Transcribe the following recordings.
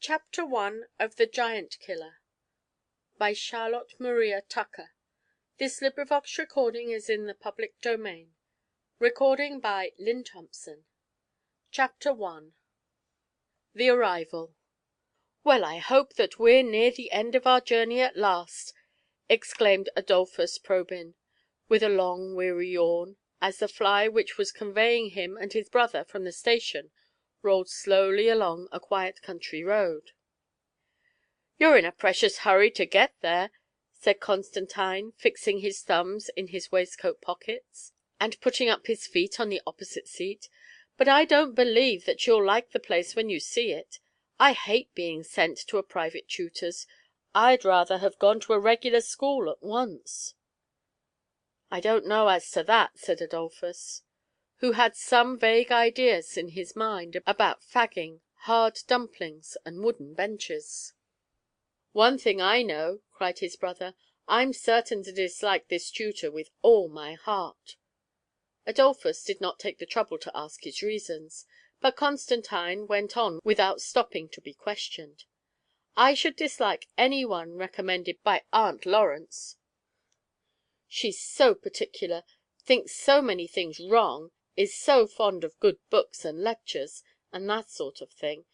CHAPTER I of The Giant Killer by Charlotte Maria Tucker. Recording in the public domain. Recording by Lynne Thompson. Chapter I. The Arrival. "Well, I hope that we're near the end of our journey at last," exclaimed Adolphus Probyn, with a long weary yawn, as the fly which was conveying him and his brother from the station rolled slowly along a quiet country road. "You're in a precious hurry to get there," said Constantine, fixing his thumbs in his waistcoat pockets, and putting up his feet on the opposite seat. "But I don't believe that you'll like the place when you see it. I hate being sent to a private tutor's. I'd rather have gone to a regular school at once." "I don't know as to that," said Adolphus, who had some vague ideas in his mind about fagging, hard dumplings, and wooden benches. "One thing I know," cried his brother, "I'm certain to dislike this tutor with all my heart." Adolphus did not take the trouble to ask his reasons, but Constantine went on without stopping to be questioned. "I should dislike any one recommended by Aunt Lawrence. She's so particular, thinks so many things wrong, is so fond of good books and lectures, and that sort of thing.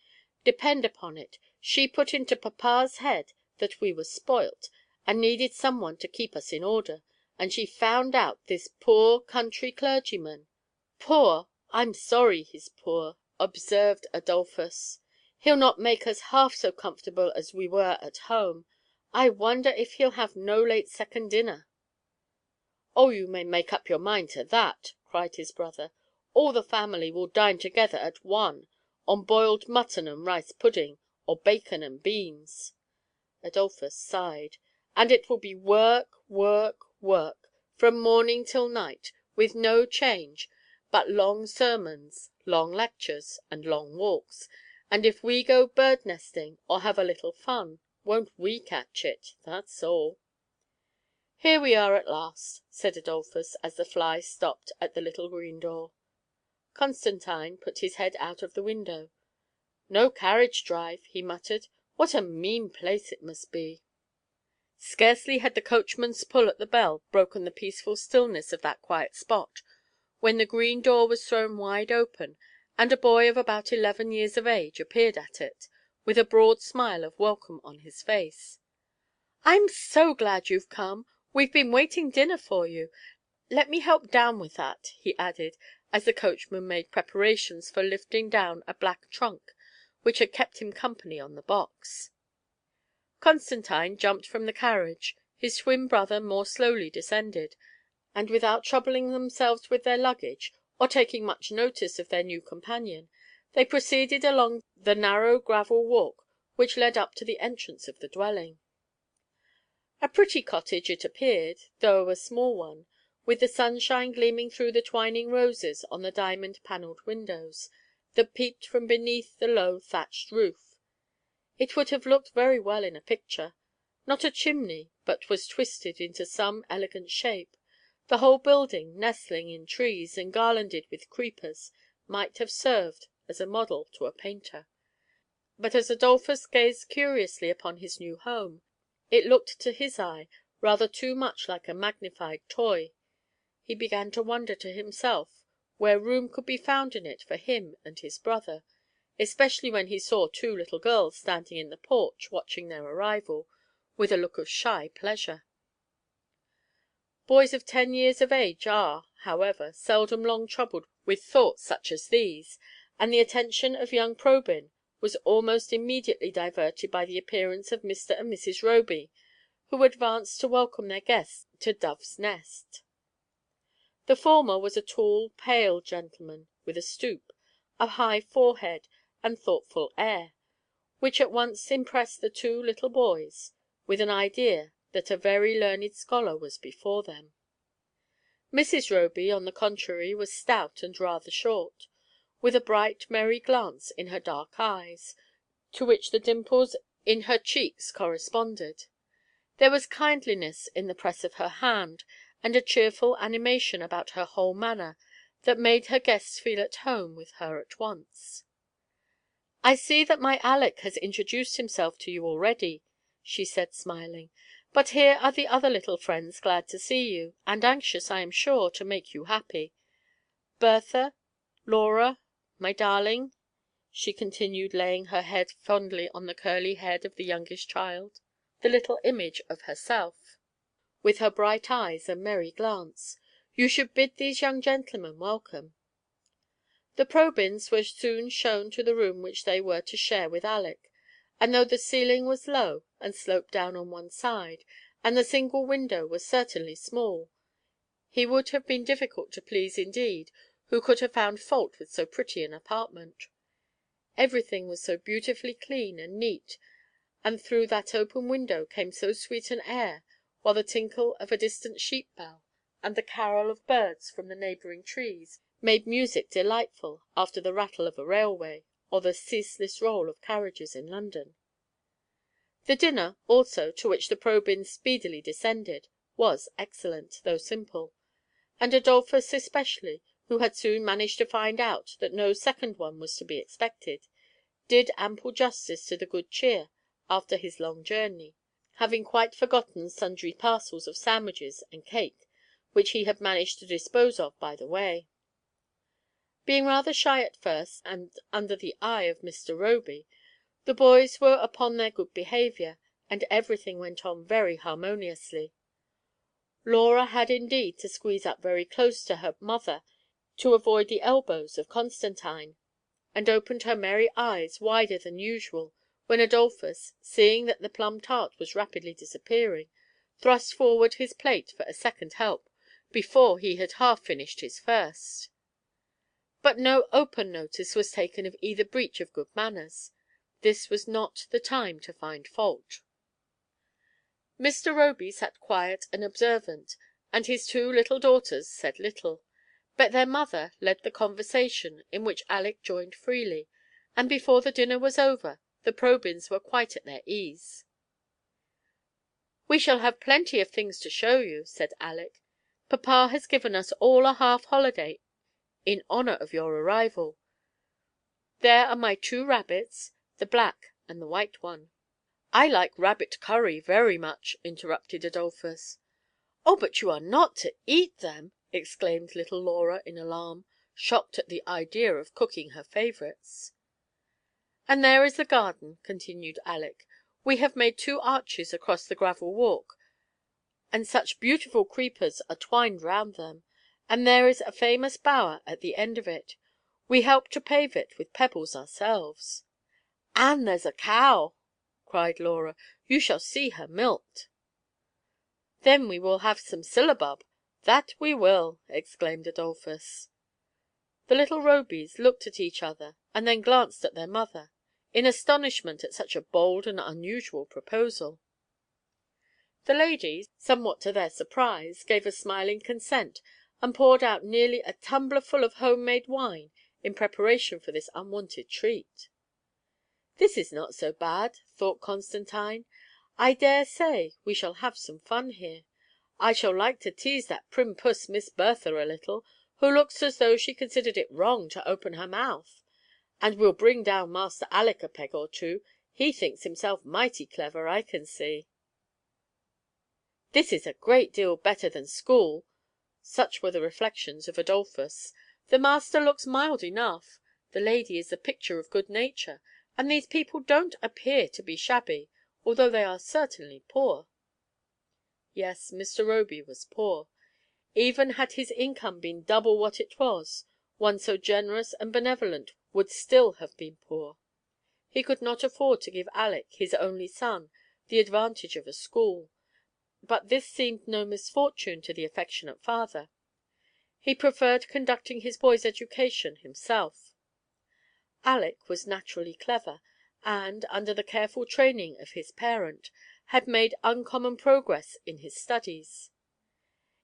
Depend upon it, she put into papa's head that we were spoilt, and needed some one to keep us in order, and she found out this poor country clergyman—" "Poor! I'm sorry he's poor," observed Adolphus. "He'll not make us half so comfortable as we were at home. I wonder if he'll have no late second dinner." "Oh, you may make up your mind to that," cried his brother. "All the family will dine together at 1, on boiled mutton and rice pudding, or bacon and beans." Adolphus sighed. "And it will be work, work, work, from morning till night, with no change, but long sermons, long lectures, and long walks. And if we go bird nesting, or have a little fun, won't we catch it, that's all." "Here we are at last," said Adolphus, as the fly stopped at the little green door. Constantine put his head out of the window. "No carriage drive," he muttered. "What a mean place it must be." Scarcely had the coachman's pull at the bell broken the peaceful stillness of that quiet spot, when the green door was thrown wide open, and a boy of about 11 years of age appeared at it, with a broad smile of welcome on his face. "I'm so glad you've come. We've been waiting dinner for you. Let me help down with that," he added, as the coachman made preparations for lifting down a black trunk which had kept him company on the box. Constantine jumped from the carriage, his twin brother more slowly descended, and without troubling themselves with their luggage, or taking much notice of their new companion, they proceeded along the narrow gravel walk which led up to the entrance of the dwelling. A pretty cottage it appeared, though a small one, with the sunshine gleaming through the twining roses on the diamond–panelled windows, that peeped from beneath the low thatched roof. It would have looked very well in a picture. Not a chimney but was twisted into some elegant shape. The whole building, nestling in trees, and garlanded with creepers, might have served as a model to a painter. But as Adolphus gazed curiously upon his new home, it looked to his eye rather too much like a magnified toy. He began to wonder to himself where room could be found in it for him and his brother, especially when he saw 2 little girls standing in the porch watching their arrival, with a look of shy pleasure. Boys of 10 years of age are, however, seldom long troubled with thoughts such as these, and the attention of young Probyn was almost immediately diverted by the appearance of Mr. and Mrs. Roby, who advanced to welcome their guests to Dove's Nest. The former was a tall, pale gentleman, with a stoop, a high forehead, and thoughtful air, which at once impressed the 2 little boys with an idea that a very learned scholar was before them. Mrs. Roby, on the contrary, was stout and rather short, with a bright merry glance in her dark eyes, to which the dimples in her cheeks corresponded. There was kindliness in the press of her hand, and a cheerful animation about her whole manner that made her guests feel at home with her at once. "I see that my Aleck has introduced himself to you already," she said, smiling. "But here are the other little friends glad to see you, and anxious, I am sure, to make you happy. Bertha, Laura, my darling," she continued, laying her head fondly on the curly head of the youngest child, the little image of herself, with her bright eyes and merry glance, "you should bid these young gentlemen welcome." The Probyns were soon shown to the room which they were to share with Aleck, and though the ceiling was low, and sloped down on one side, and the single window was certainly small, he would have been difficult to please indeed who could have found fault with so pretty an apartment. Everything was so beautifully clean and neat, and through that open window came so sweet an air, while the tinkle of a distant sheep bell, and the carol of birds from the neighbouring trees, made music delightful after the rattle of a railway, or the ceaseless roll of carriages in London. The dinner, also, to which the Probyns speedily descended, was excellent, though simple; and Adolphus especially, who had soon managed to find out that no second one was to be expected, did ample justice to the good cheer after his long journey, having quite forgotten sundry parcels of sandwiches and cake which he had managed to dispose of by the way. Being rather shy at first, and under the eye of Mr. Roby, the boys were upon their good behaviour, and everything went on very harmoniously. Laura had indeed to squeeze up very close to her mother to avoid the elbows of Constantine, and opened her merry eyes wider than usual when Adolphus, seeing that the plum tart was rapidly disappearing, thrust forward his plate for a second help before he had half finished his first. But no open notice was taken of either breach of good manners. This was not the time to find fault. Mr. Roby sat quiet and observant, and his two little daughters said little; but their mother led the conversation, in which Aleck joined freely, and before the dinner was over the Probyns were quite at their ease. "We shall have plenty of things to show you," said Aleck. "Papa has given us all a half holiday in honour of your arrival. There are my two rabbits, the black and the white one." "I like rabbit curry very much," interrupted Adolphus. "Oh, but you are not to eat them!" exclaimed little Laura in alarm, shocked at the idea of cooking her favourites. "And there is the garden," continued Aleck. "We have made two arches across the gravel walk, and such beautiful creepers are twined round them, and there is a famous bower at the end of it. We helped to pave it with pebbles ourselves." "And there's a cow!" cried Laura. "You shall see her milked." "Then we will have some syllabub, that we will!" exclaimed Adolphus. The little Robys looked at each other, and then glanced at their mother, in astonishment at such a bold and unusual proposal. The lady, somewhat to their surprise, gave a smiling consent, and poured out nearly a tumblerful of home–made wine in preparation for this unwonted treat. "This is not so bad," thought Constantine. "I dare say we shall have some fun here. I shall like to tease that prim puss Miss Bertha a little, who looks as though she considered it wrong to open her mouth. And we'll bring down Master Aleck a peg or two. He thinks himself mighty clever, I can see." "This is a great deal better than school," such were the reflections of Adolphus. "The master looks mild enough, the lady is the picture of good nature, and these people don't appear to be shabby, although they are certainly poor." Yes, Mr. Roby was poor. Even had his income been double what it was, one so generous and benevolent would still have been poor. He could not afford to give Aleck, his only son, the advantage of a school, but this seemed no misfortune to the affectionate father. He preferred conducting his boy's education himself. Aleck was naturally clever, and, under the careful training of his parent, had made uncommon progress in his studies.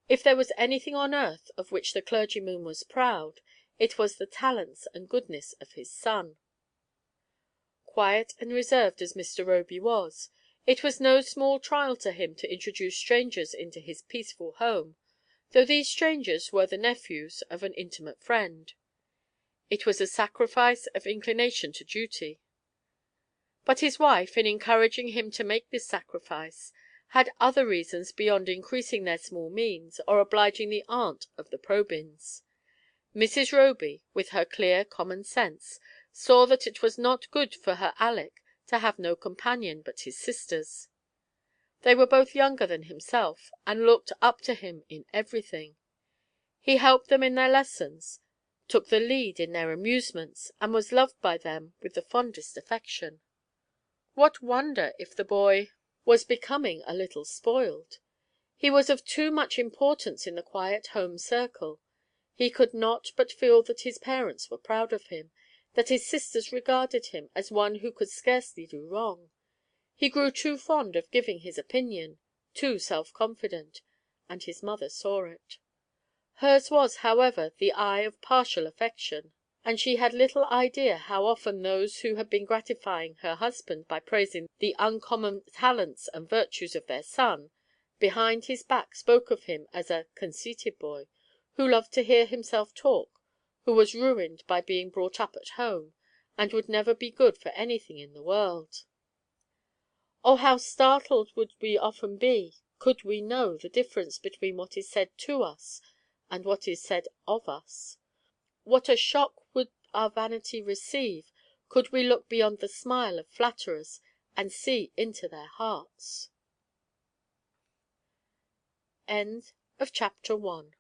If there was anything on earth of which the clergyman was proud, it was the talents and goodness of his son. Quiet and reserved as Mr. Roby was, it was no small trial to him to introduce strangers into his peaceful home, though these strangers were the nephews of an intimate friend. It was a sacrifice of inclination to duty. But his wife, in encouraging him to make this sacrifice, had other reasons beyond increasing their small means, or obliging the aunt of the Probyns. Mrs. Roby, with her clear common sense, saw that it was not good for her Aleck to have no companion but his sisters. They were both younger than himself, and looked up to him in everything. He helped them in their lessons, took the lead in their amusements, and was loved by them with the fondest affection. What wonder if the boy was becoming a little spoiled? He was of too much importance in the quiet home circle. He could not but feel that his parents were proud of him, that his sisters regarded him as one who could scarcely do wrong. He grew too fond of giving his opinion, too self–confident, and his mother saw it. Hers was, however, the eye of partial affection, and she had little idea how often those who had been gratifying her husband by praising the uncommon talents and virtues of their son, behind his back spoke of him as a "conceited boy," who loved to hear himself talk, who was ruined by being brought up at home, and would never be good for anything in the world. Oh, how startled would we often be could we know the difference between what is said to us and what is said of us! What a shock would our vanity receive could we look beyond the smile of flatterers, and see into their hearts! End of Chapter 2.